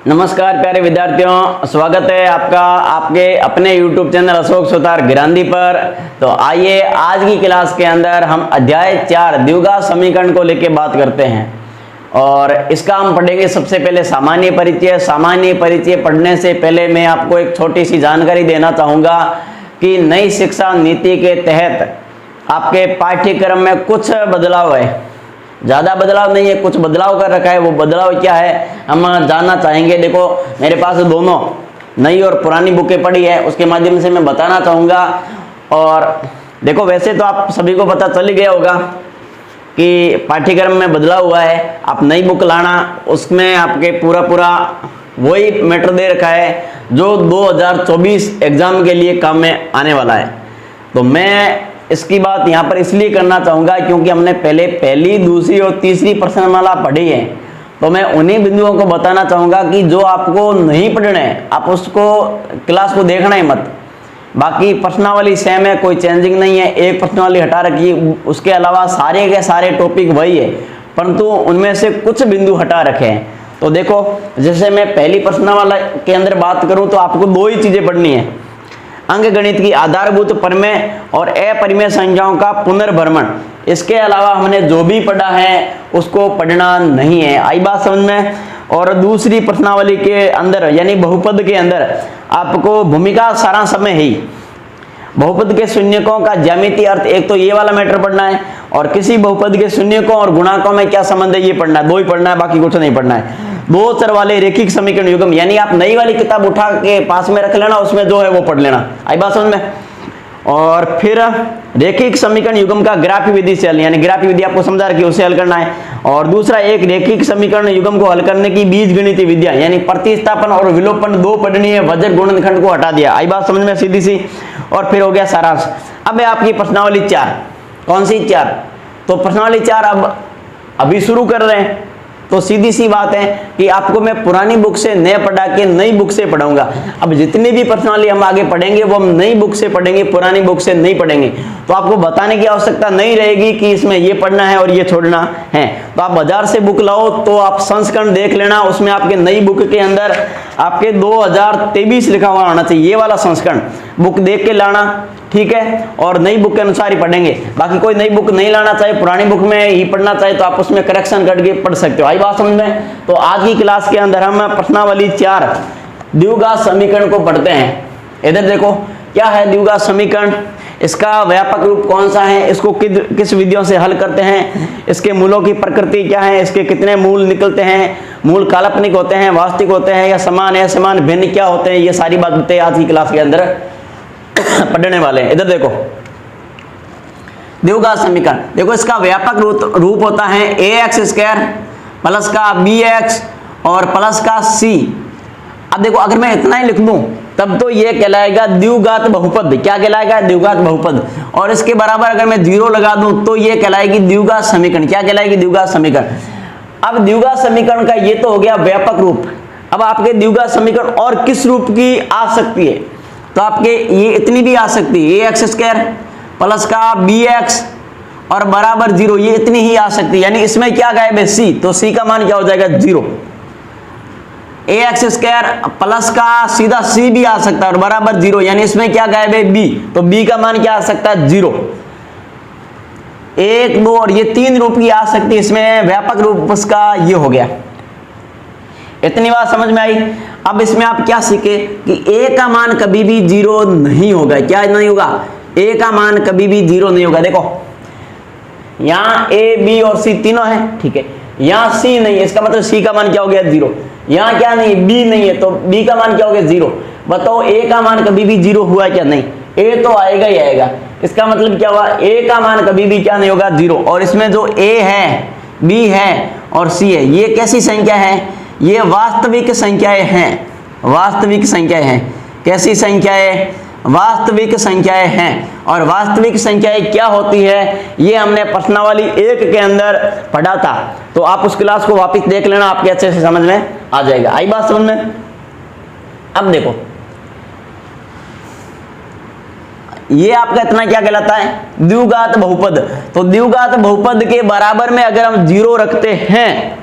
नमस्कार प्यारे विद्यार्थियों, स्वागत है आपका आपके अपने YouTube चैनल अशोक सुतार गिरांधी पर। तो आइए आज की क्लास के अंदर हम अध्याय 4 द्विघात समीकरण को लेकर बात करते हैं और इसका हम पढ़ेंगे सबसे पहले सामान्य परिचय। सामान्य परिचय पढ़ने से पहले मैं आपको एक छोटी सी जानकारी देना चाहूँगा कि नई शिक्षा नीति के तहत आपके पाठ्यक्रम में कुछ बदलाव है। ज़्यादा बदलाव नहीं है, कुछ बदलाव कर रखा है। वो बदलाव क्या है हम जानना चाहेंगे। देखो मेरे पास दोनों नई और पुरानी बुकें पड़ी है, उसके माध्यम से मैं बताना चाहूँगा। और देखो वैसे तो आप सभी को पता चल ही गया होगा कि पाठ्यक्रम में बदलाव हुआ है। आप नई बुक लाना, उसमें आपके पूरा वही मैटर दे रखा है जो 2024 एग्ज़ाम के लिए काम में आने वाला है। तो मैं इसकी बात यहाँ पर इसलिए करना चाहूँगा क्योंकि हमने पहले पहली, दूसरी और तीसरी प्रश्नमाला पढ़ी है। तो मैं उन्हीं बिंदुओं को बताना चाहूँगा कि जो आपको नहीं पढ़ना है आप उसको क्लास को देखना ही मत। बाकी प्रश्नावली सेम है, कोई चेंजिंग नहीं है। एक प्रश्नावली हटा रखी, उसके अलावा सारे के सारे टॉपिक वही है, परंतु उनमें से कुछ बिंदु हटा रखे हैं। तो देखो जैसे मैं पहली प्रश्नावली के अंदर बात करूँ तो आपको दो ही चीज़ें पढ़नी है, अंकगणित की आधारभूत प्रमेय और अपरिमेय संख्याओं का पुनर्भ्रमण। इसके अलावा हमने जो भी पढ़ा है उसको पढ़ना नहीं है। आई बात समझ में। और दूसरी प्रश्नावली के अंदर यानी बहुपद के अंदर आपको भूमिका सारांश में ही बहुपद के शून्यकों का ज्यामितीय अर्थ, एक तो ये वाला मैटर पढ़ना है और किसी बहुपद के शून्यकों और गुणाकों में क्या संबंध है ये पढ़ना है। दो ही पढ़ना है, बाकी कुछ नहीं पढ़ना है। दो चर वाले रेखिक समीकरण युग्म, यानी आप नई वाली किताब उठा के पास में रख लेना, उसमें जो है वो पढ़ लेना। आई बात समझ में। और फिर रेखिक समीकरण युग्म का ग्राफी विधि से हल, यानी ग्राफी विधि आपको समझा रखी है, उसे हल करना है। और दूसरा एक रेखिक समीकरण युग्म को हल करने की बीजगणितीय विधियां, यानी प्रतिस्थापन और विलोपन दो पढ़नी है, वज्र गुणनखंड को हटा दिया। आई बात समझ में सीधी सी। और फिर हो गया सारांश। अब है आपकी प्रश्नावली 4। कौन सी 4? तो प्रश्नावली 4 अब अभी शुरू कर रहे हैं। तो सीधी सी बात है कि आपको मैं पुरानी बुक से नए पढ़ा के नई बुक से पढ़ाऊंगा। अब जितनी भी प्रश्नावली हम आगे पढ़ेंगे वो हम नई बुक से पढ़ेंगे, पुरानी बुक से नहीं पढ़ेंगे। तो आपको बताने की आवश्यकता नहीं रहेगी कि इसमें ये पढ़ना है और ये छोड़ना है। तो आप बाजार से बुक लाओ तो आप संस्करण देख लेना, उसमें आपके नई बुक के अंदर आपके 2023 लिखा हुआ होना चाहिए, ये वाला संस्करण बुक देख के लाना, ठीक है। और नई बुक के अनुसार ही पढ़ेंगे। बाकी कोई नई बुक नहीं लाना चाहे, पुरानी बुक में ही पढ़ना चाहे तो आप उसमें करेक्शन करके पढ़ सकते हो। आई बात समझ में। तो आज की क्लास के अंदर हम प्रश्नावली 4 द्विघात समीकरण को पढ़ते हैं। इधर देखो क्या है द्विघात समीकरण, इसका व्यापक रूप कौन सा है, इसको किस विधियों से हल करते हैं, इसके मूलों की प्रकृति क्या है, इसके कितने मूल निकलते हैं, मूल काल्पनिक होते हैं, वास्तविक होते हैं या समान है, समान भिन्न क्या होते हैं, ये सारी बातें आज की क्लास के अंदर पढ़ने वाले हैं। इधर देखो द्विघात समीकरण, देखो इसका व्यापक रूप होता है ax² प्लस का bx और प्लस का c। अब देखो अगर मैं इतना ही लिख दूं तब तो ये कहलाएगा द्विघात बहुपद। क्या कहलाएगा? द्विघात बहुपद। और इसके बराबर अगर मैं 0 लगा दूं तो ये कहलाएगी द्विघात समीकरण। क्या कहलाएगी? द्विघात समीकरण। अब द्विघात समीकरण का ये तो हो गया व्यापक रूप। अब आपके द्विघात समीकरण और किस रूप की आ सकती है? तो आपके ये इतनी भी आ सकती है ax² प्लस का bx और बराबर 0, ये इतनी ही आ सकती है। यानी इसमें क्या गायब है? c। तो c का मान क्या हो जाएगा? 0। ax² प्लस का सीधा c भी आ सकता है और बराबर 0, यानी इसमें क्या गायब है? b। तो b का मान क्या आ सकता है? 0। 1, 2 और ये 3 रूप की आ सकती है। इसमें व्यापक रूप उसका ये हो गया। इतनी बात समझ में आई। अब इसमें आप क्या सीखे कि a का मान कभी भी 0 नहीं होगा। क्या नहीं होगा? a का मान कभी भी 0 नहीं होगा। देखो यहाँ a, b और c तीनों है, ठीक है। यहाँ c नहीं है, इसका मतलब c का मान क्या हो गया? 0। यहाँ क्या नहीं है? b नहीं है, तो b का मान क्या हो गया? 0। बताओ a का मान कभी भी 0 हुआ क्या? नहीं। a तो आएगा ही आएगा। इसका मतलब क्या हुआ? a का मान कभी भी क्या नहीं होगा? 0। और इसमें जो a है, b है और c है, ये कैसी संख्या है? ये वास्तविक संख्याएं हैं। वास्तविक संख्याएं हैं। कैसी संख्याएं? वास्तविक संख्याएं हैं। और वास्तविक संख्याएं क्या होती है ये हमने प्रश्नावली 1 के अंदर पढ़ा था। तो आप उस क्लास को वापस देख लेना, आपके अच्छे से समझ में आ जाएगा। आई बात समझ में। अब देखो ये आपका इतना क्या कहलाता है? द्विघात बहुपद। तो द्विघात बहुपद के बराबर में अगर हम 0 रखते हैं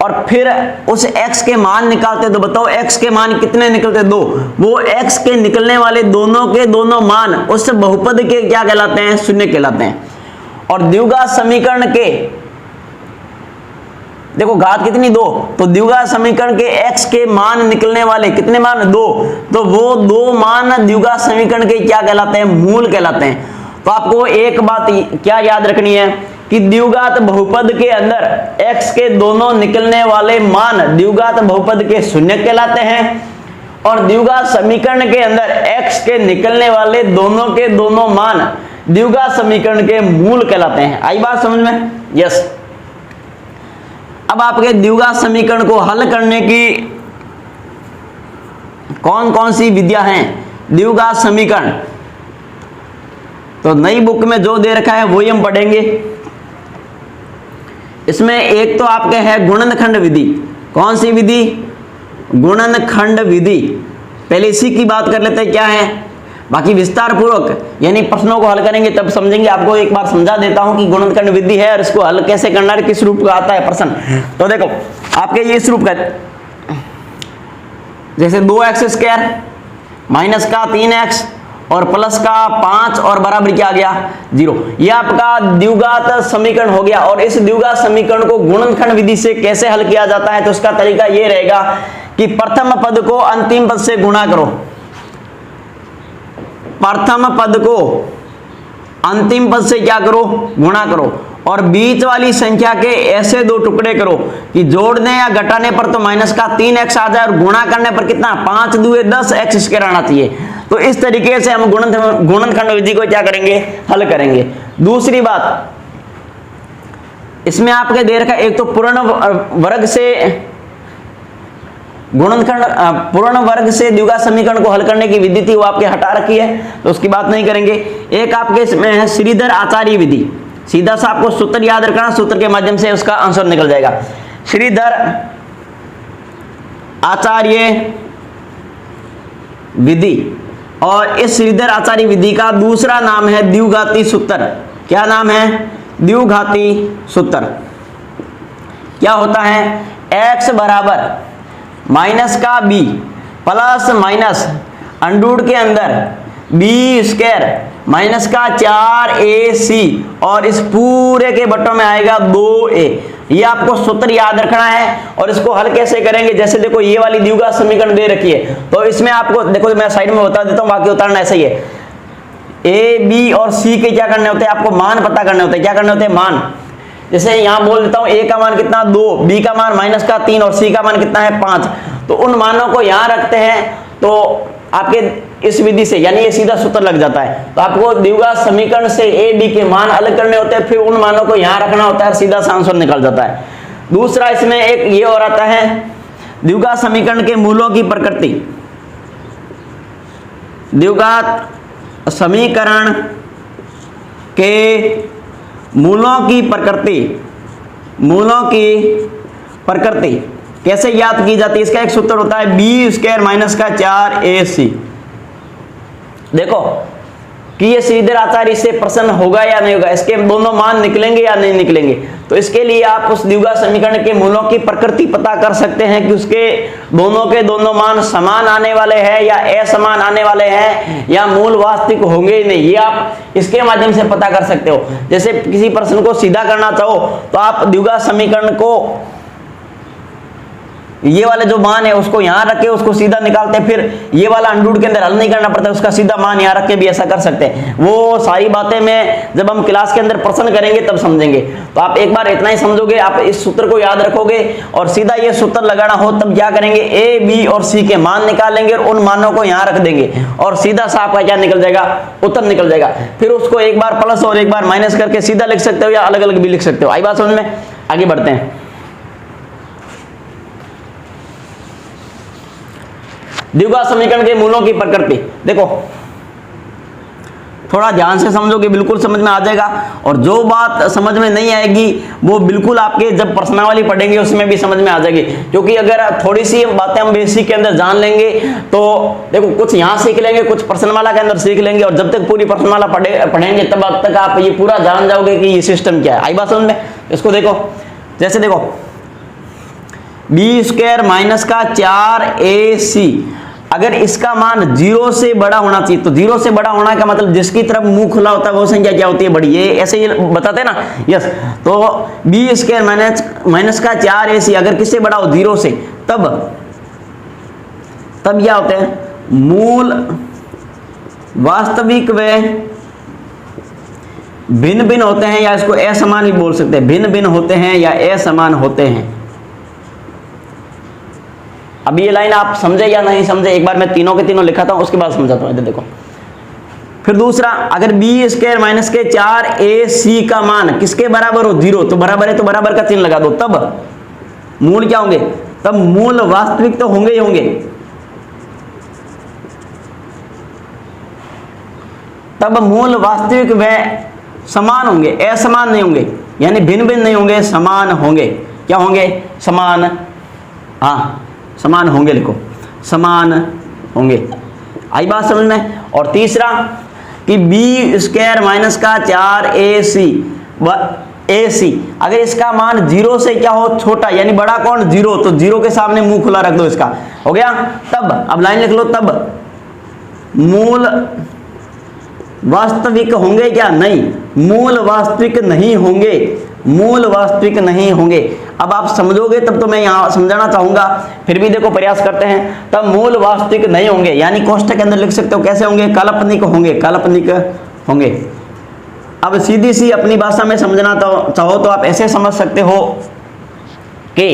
और फिर उस x के मान निकालते, तो बताओ x के मान कितने निकलते? 2। वो x के निकलने वाले दोनों के दोनों मान उस बहुपद के क्या कहलाते हैं? शून्य कहलाते हैं। और द्विघात समीकरण के देखो घात कितनी? 2, तो द्विघात समीकरण के x के मान निकलने वाले कितने मान? 2, तो वो 2 मान द्विघात समीकरण के क्या कहलाते हैं? मूल कहलाते हैं। तो आपको एक बात क्या याद रखनी है कि द्विघात बहुपद के अंदर x के दोनों निकलने वाले मान द्विघात बहुपद के शून्य कहलाते हैं, और द्विघात समीकरण के अंदर x के निकलने वाले दोनों के दोनों मान द्विघात समीकरण के मूल कहलाते हैं। आई बात समझ में? यस। अब आपके द्विघात समीकरण को हल करने की कौन कौन सी विधियां हैं? द्विघात समीकरण तो नई बुक में जो दे रखा है वही हम पढ़ेंगे। इसमें एक तो आपके है गुणनखंड विधि। कौन सी विधि? गुणनखंड विधि। पहले इसी की बात कर लेते हैं क्या है, बाकी विस्तार पूर्वक यानी प्रश्नों को हल करेंगे तब समझेंगे। आपको एक बार समझा देता हूं कि गुणनखंड विधि है और इसको हल कैसे करना है, किस रूप का आता है प्रश्न। तो देखो आपके ये इस रूप का, जैसे 2x² माइनस का 3x और प्लस का 5 और बराबर क्या आ गया? 0। यह आपका द्विघात समीकरण हो गया। और इस द्विघात समीकरण को गुणनखंड विधि से कैसे हल किया जाता है? तो उसका तरीका ये रहेगा कि प्रथम पद को अंतिम पद से गुणा करो, प्रथम पद को अंतिम पद से क्या करो? गुणा करो, और बीच वाली संख्या के ऐसे 2 टुकड़े करो कि जोड़ने या घटाने पर तो माइनस का 3x आ जाए और गुणा करने पर कितना? 5 दूए 10 x² आना चाहिए। तो इस तरीके से हम गुणनखंड विधि को क्या करेंगे? हल करेंगे। दूसरी बात इसमें आपके दे रखा एक तो पूर्ण वर्ग से पूर्ण वर्ग से द्विघात समीकरण को हल करने की विधि थी, वो आपके हटा रखी है तो उसकी बात नहीं करेंगे। एक आपके इसमें है श्रीधर आचार्य विधि। सीधा सा आपको सूत्र याद रखना, सूत्र के माध्यम से उसका आंसर निकल जाएगा। श्रीधर आचार्य विधि, और इस श्रीधर आचार्य विधि का दूसरा नाम है द्विघाती सूत्र। क्या नाम है? द्विघाती सूत्र। क्या होता है? x बराबर माइनस का b प्लस माइनस अंडूड के अंदर b² माइनस का 4ac और इस पूरे के बट्टों में आएगा 2a। ये आपको सूत्र याद रखना है। और इसको हल कैसे करेंगे? जैसे देखो ये वाली द्विघात समीकरण दे रखी है, तो इसमें आपको देखो मैं साइड में बता देता हूं, बाकी उतारना ऐसा ही है। a, b और c के क्या करने होते हैं? आपको मान पता करने होते हैं। क्या करने होते हैं? मान। जैसे यहां बोल देता हूं a का मान कितना? 2, b का मान माइनस का 3 और c का मान कितना है? 5। तो उन मानों को यहां रखते हैं तो आपके इस विधि से यानी ये सीधा सूत्र लग जाता है। तो आपको द्विघात समीकरण से a, b के मान अलग करने होते हैं, फिर उन मानों को यहां रखना होता है, सीधा आंसर निकल जाता है। दूसरा इसमें एक ये और आता है द्विघात समीकरण के मूलों की प्रकृति। द्विघात समीकरण के मूलों की प्रकृति, मूलों की प्रकृति कैसे याद की जाती है? इसका एक सूत्र होता है b² माइनस का 4ac। देखो कि ये श्रीधर आचार्य से प्रश्न होगा या नहीं होगा, इसके दोनों मान निकलेंगे या नहीं निकलेंगे। तो इसके लिए आप उस द्विघात समीकरण के मूलों की प्रकृति पता कर सकते हैं कि उसके दोनों के दोनों मान समान आने वाले हैं या असमान आने वाले हैं या मूल वास्तविक होंगे ही नहीं। ये आप इसके माध्यम से पता कर सकते हो। जैसे किसी प्रश्न को सीधा करना चाहो तो आप द्विघात समीकरण को ये वाले जो मान है उसको यहां रख के उसको सीधा निकालते हैं, फिर ये वाला अंडूड के अंदर हल नहीं करना पड़ता, उसका सीधा मान यहां रख के भी ऐसा कर सकते हैं। वो सारी बातें मैं जब हम क्लास के अंदर प्रश्न करेंगे तब समझेंगे। तो आप एक बार इतना ही समझोगे, आप इस सूत्र को याद रखोगे और सीधा ये सूत्र लगाना हो तब क्या करेंगे? ए, बी और सी के मान निकालेंगे और उन मानों को यहां रख देंगे और सीधा सा आपका क्या निकल जाएगा? उत्तर निकल जाएगा। फिर उसको एक बार प्लस और एक बार माइनस करके सीधा लिख सकते हो या अलग अलग भी लिख सकते हो। आई बात समझ में? आगे बढ़ते हैं। द्विघात समीकरण के मूलों की प्रकृति देखो, थोड़ा ध्यान से समझोगे बिल्कुल समझ में आ जाएगा, और जो बात समझ में नहीं आएगी वो बिल्कुल आपके जब प्रश्नावली पढ़ेंगे उसमें भी समझ में आ जाएगी। क्योंकि अगर थोड़ी सी बातें हम बेसिक के अंदर जान लेंगे तो देखो कुछ यहाँ सीख लेंगे, कुछ प्रश्नमाला के अंदर सीख लेंगे, और जब तक पूरी प्रश्नमाला पढ़ेंगे तब तक आप ये पूरा जान जाओगे कि ये सिस्टम क्या है। आई बात समझ में? इसको देखो, जैसे देखो बी स्क्वायर माइनस का 4ac, अगर इसका मान 0 से बड़ा होना चाहिए, तो 0 से बड़ा होना का मतलब जिसकी तरफ मुंह खुला होता है वो संख्या क्या होती है, बड़ी। ये ऐसे ही बताते हैं ना, यस। तो बी स्क्वायर माइनस का 4ac अगर किससे बड़ा हो, 0 से, तब क्या होते हैं, मूल वास्तविक व भिन्न भिन्न होते हैं, या इसको असमान भी बोल सकते हैं, भिन्न भिन्न होते हैं या असमान होते हैं। अब ये लाइन आप समझे या नहीं समझे, एक बार मैं तीनों के तीनों लिखा था, उसके बाद समझाता हूं। इधर देखो, फिर दूसरा, अगर बी स्क्वायर माइनस के 4ac का मान किसके बराबर हो, 0, तो बराबर है तो बराबर का चिन्ह लगा दो, तब मूल क्या होंगे, तब मूल वास्तविक तो होंगे ही होंगे, तब मूल वास्तविक व समान होंगे, असमान नहीं होंगे, यानी भिन्न भिन्न नहीं होंगे, समान होंगे। क्या होंगे, समान, हाँ समान होंगे, लिखो समान होंगे। आई बात समझ में। और तीसरा कि बी स्क्वायर माइनस का 4ac अगर इसका मान 0 से क्या हो, छोटा, यानी बड़ा कौन, 0, तो 0 के सामने मुंह खुला रख दो, इसका हो गया। तब अब लाइन लिख लो, तब मूल वास्तविक होंगे क्या, नहीं, मूल वास्तविक नहीं होंगे, मूल वास्तविक नहीं होंगे। अब आप समझोगे तब तो मैं यहां समझाना चाहूंगा, फिर भी देखो प्रयास करते हैं। तब मूल वास्तविक नहीं होंगे, यानी कोष्ठक के अंदर लिख सकते हो, कैसे होंगे, काल्पनिक होंगे, काल्पनिक होंगे। अब सीधी सी अपनी भाषा में समझना चाहो तो आप ऐसे समझ सकते हो कि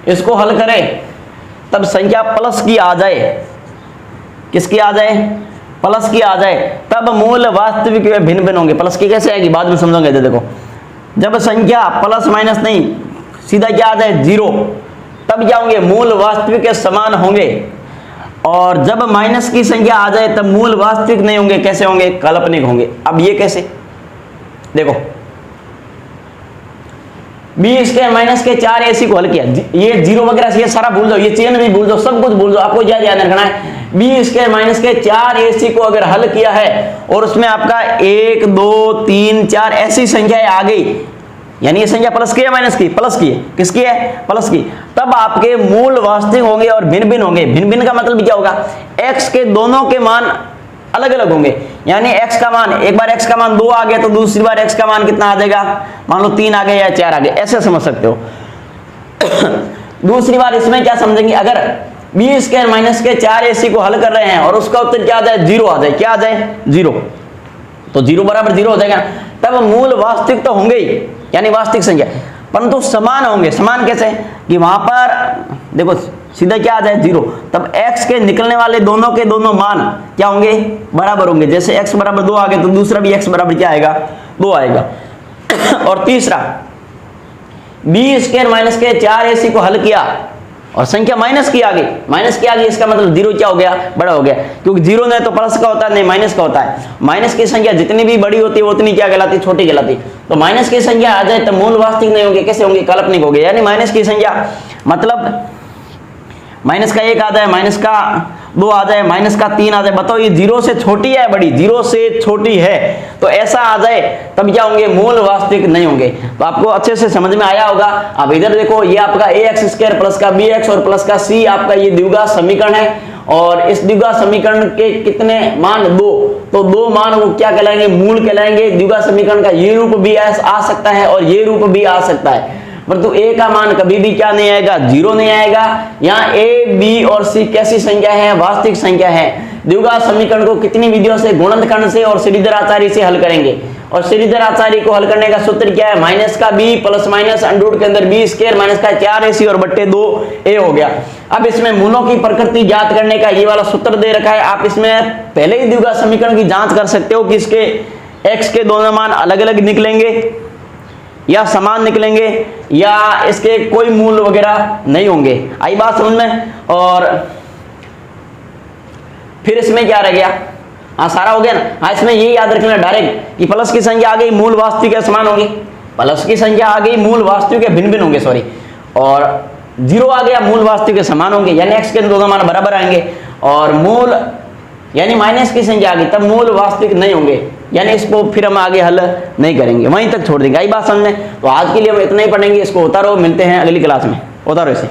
इसको हल करें तब संख्या प्लस की आ जाए, किसकी आ जाए, प्लस की आ जाए, तब मूल वास्तविक वे भिन्न भिन्न होंगे। प्लस की कैसे आएगी, बाद में समझोगे। देखो, जब संख्या प्लस माइनस नहीं, सीधा क्या आ जाए, 0, तब क्या होंगे, मूल वास्तविक के समान होंगे। और जब माइनस की संख्या आ जाए तब मूल वास्तविक नहीं होंगे, कैसे होंगे, काल्पनिक होंगे। अब ये कैसे, देखो, बी स्क्वायर माइनस के 4ac को हल किया, ये 0 वगैरह ये सारा भूल जाओ, ये चिन्ह भी भूल जाओ, सब कुछ भूल जाओ, आपको क्या ध्यान रखना है, बी स्क्वायर माइनस के 4ac को अगर हल किया है और उसमें आपका 1 2 3 4 ऐसी संख्याएं आ गई, यानी ये संख्या प्लस की है माइनस की, प्लस की है, किसकी है, प्लस की, तब आपके मूल वास्तविक होंगे और भिन्न भिन्न होंगे। भिन्न भिन्न का मतलब क्या होगा, x के दोनों के मान अलग अलग होंगे, यानी x का मान, एक बार x का मान 2 आ गया तो दूसरी बार x का मान कितना आ जाएगा, मान लो 3 आ गया या 4 आ गया, ऐसे समझ सकते हो। दूसरी बार इसमें क्या समझेंगे, अगर बी स्क्वायर माइनस के 4ac को हल कर रहे हैं और उसका उत्तर क्या आ जाए, 0 आ जाए, क्या आ जाए, 0, तो 0 बराबर 0 हो जाएगा, तब मूल वास्तविक तो होंगे ही, यानी वास्तविक संख्या, परंतु समान होंगे। समान कैसे, कि वहां पर देखो सीधा क्या आ जाए, 0, तब x के निकलने वाले दोनों के दोनों मान क्या होंगे, बराबर होंगे। जैसे x बराबर 2 आ गए तो दूसरा भी x बराबर क्या आएगा, 2 आएगा। और तीसरा, बी स्क्वायर माइनस के 4ac को हल किया और संख्या माइनस की आ गई, माइनस की आ गई, इसका मतलब 0 क्या हो गया, बड़ा हो गया, क्योंकि 0 नहीं तो प्लस का होता है, नहीं माइनस का होता है। माइनस की संख्या जितनी भी बड़ी होती है उतनी क्या कहलाती, छोटी कहलाती। तो माइनस की संख्या आ जाए तो मूल वास्तविक नहीं होंगे, कैसे होंगे, काल्पनिक होंगे। यानी माइनस की संख्या मतलब माइनस का 1 आ जाए, माइनस का 2 आ जाए, माइनस का 3 आ जाए, बताओ ये 0 से छोटी है बड़ी, 0 से छोटी है, तो ऐसा आ जाए तब क्या होंगे, मूल वास्तविक नहीं होंगे। तो आपको अच्छे से समझ में आया होगा। अब इधर देखो, ये आपका ax स्क्वायर प्लस का bx और प्लस का c आपका ये द्विघात समीकरण है, और इस द्विघात समीकरण के कितने मान, 2, तो 2 मान वो क्या कहलाएंगे, मूल कहलाएंगे। द्विघात समीकरण का ये रूप भी आ सकता है और ये रूप भी आ सकता है, परंतु a का मान कभी भी क्या नहीं आएगा, 0 नहीं आएगा। यहाँ a, b और c कैसी संख्या है, वास्तविक संख्या है। द्विघात समीकरण को कितनी विधियों से, गुणनखंड से और श्रीधर आचार्य से हल करेंगे। और श्रीधर आचार्य को हल करने का सूत्र क्या है, माइनस का b प्लस माइनस अंडर के अंदर बी स्क्वायर माइनस का 4ac और बट्टे 2a हो गया। अब इसमें मूलों की प्रकृति ज्ञात करने का ये वाला सूत्र दे रखा है। आप इसमें पहले ही द्विघात समीकरण की जांच कर सकते हो कि इसके x के दोनों मान अलग अलग निकलेंगे या समान निकलेंगे या इसके कोई मूल वगैरह नहीं होंगे। आई बात समझ में। और फिर इसमें क्या रह गया, हाँ सारा हो गया ना। हाँ इसमें ये याद रखना डायरेक्ट कि प्लस की संख्या आ गई, मूल वास्तविक है समान होंगे, प्लस की संख्या आ गई, मूल वास्तविक है भिन्न भिन्न होंगे, सॉरी, और 0 आ गया, मूल वास्तविक है समान होंगे, यानी x के दोनों मान बराबर आएंगे। और मूल यानी माइनस की संख्या आ गई तब मूल वास्तविक नहीं होंगे, यानी इसको फिर हम आगे हल नहीं करेंगे, वहीं तक छोड़ देंगे। आई बात समझ में? तो आज के लिए हम इतना ही पढ़ेंगे, इसको होता रहो, मिलते हैं अगली क्लास में, होता रहो इसे।